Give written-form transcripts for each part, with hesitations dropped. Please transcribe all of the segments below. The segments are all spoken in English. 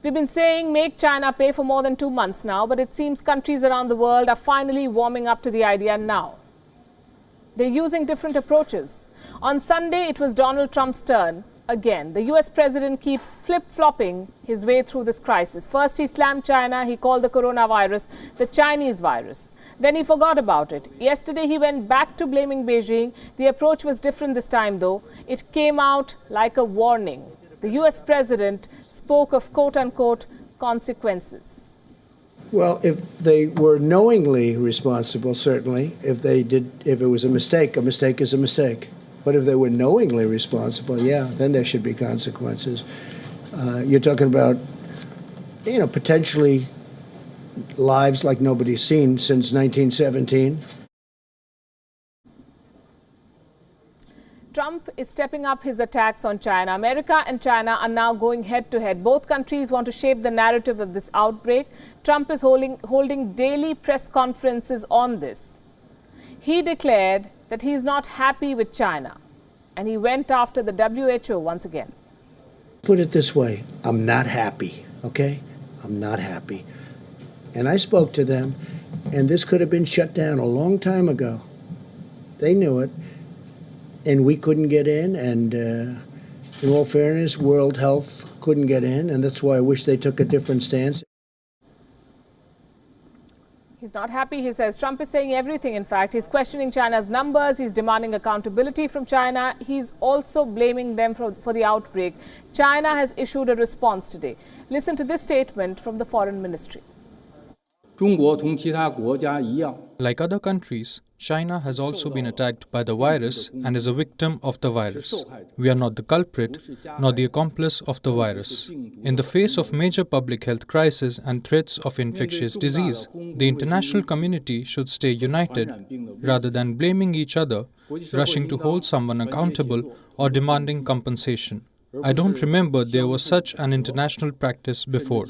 We've been saying make China pay for more than 2 months now, but it seems countries around the world are finally warming up to the idea now. They're using different approaches. On Sunday, it was Donald Trump's turn. Again, the US president keeps flip-flopping his way through this crisis. First, he slammed China. He called the coronavirus the Chinese virus. Then he forgot about it. Yesterday, he went back to blaming Beijing. The approach was different this time, though. It came out like a warning. The US president spoke of quote-unquote consequences. Well, if they were knowingly responsible, certainly. If it was a mistake is a mistake. But if they were knowingly responsible, yeah, then there should be consequences. You're talking about, potentially lives like nobody's seen since 1917. Trump is stepping up his attacks on China. America and China are now going head-to-head. Both countries want to shape the narrative of this outbreak. Trump is holding daily press conferences on this. He declared that he is not happy with China, and he went after the WHO once again. Put it this way, I'm not happy, okay? I'm not happy. And I spoke to them, and this could have been shut down a long time ago. They knew it. And we couldn't get in, and in all fairness, World Health couldn't get in, and that's why I wish they took a different stance. He's not happy, he says. Trump is saying everything, in fact. He's questioning China's numbers. He's demanding accountability from China. He's also blaming them for the outbreak. China has issued a response today. Listen to this statement from the Foreign Ministry. Like other countries, China has also been attacked by the virus and is a victim of the virus. We are not the culprit, nor the accomplice of the virus. In the face of major public health crisis and threats of infectious disease, the international community should stay united rather than blaming each other, rushing to hold someone accountable or demanding compensation. I don't remember there was such an international practice before.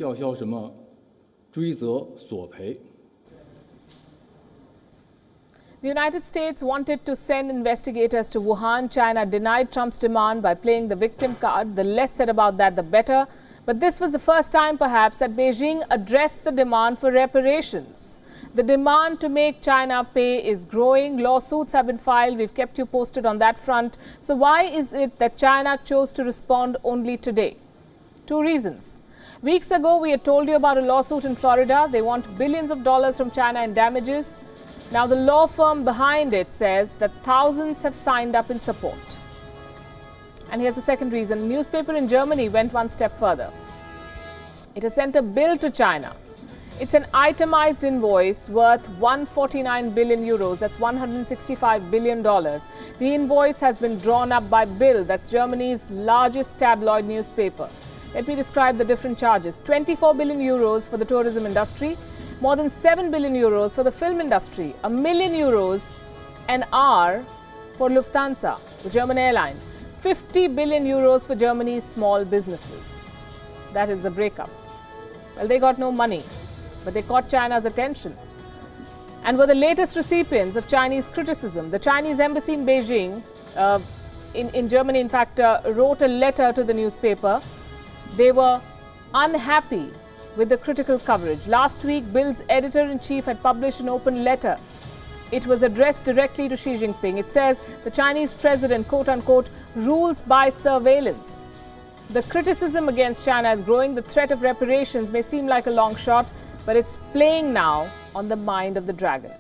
The United States wanted to send investigators to Wuhan. China denied Trump's demand by playing the victim card. The less said about that, the better. But this was the first time, perhaps, that Beijing addressed the demand for reparations. The demand to make China pay is growing. Lawsuits have been filed. We've kept you posted on that front. So why is it that China chose to respond only today? 2 reasons. Weeks ago, we had told you about a lawsuit in Florida. They want billions of dollars from China in damages. Now, the law firm behind it says that thousands have signed up in support. And here's the second reason. A newspaper in Germany went one step further. It has sent a bill to China. It's an itemized invoice worth 149 billion euros. That's $165 billion. The invoice has been drawn up by Bild. That's Germany's largest tabloid newspaper. Let me describe the different charges. 24 billion euros for the tourism industry. More than 7 billion euros for the film industry, €1 million an hour for Lufthansa, the German airline, 50 billion euros for Germany's small businesses. That is the breakup. Well, they got no money, but they caught China's attention and were the latest recipients of Chinese criticism. The Chinese embassy in Beijing, in Germany, in fact, wrote a letter to the newspaper. They were unhappy with the critical coverage. Last week, Bild's editor-in-chief had published an open letter. It was addressed directly to Xi Jinping. It says the Chinese president, quote-unquote, rules by surveillance. The criticism against China is growing. The threat of reparations may seem like a long shot, but it's playing now on the mind of the dragon.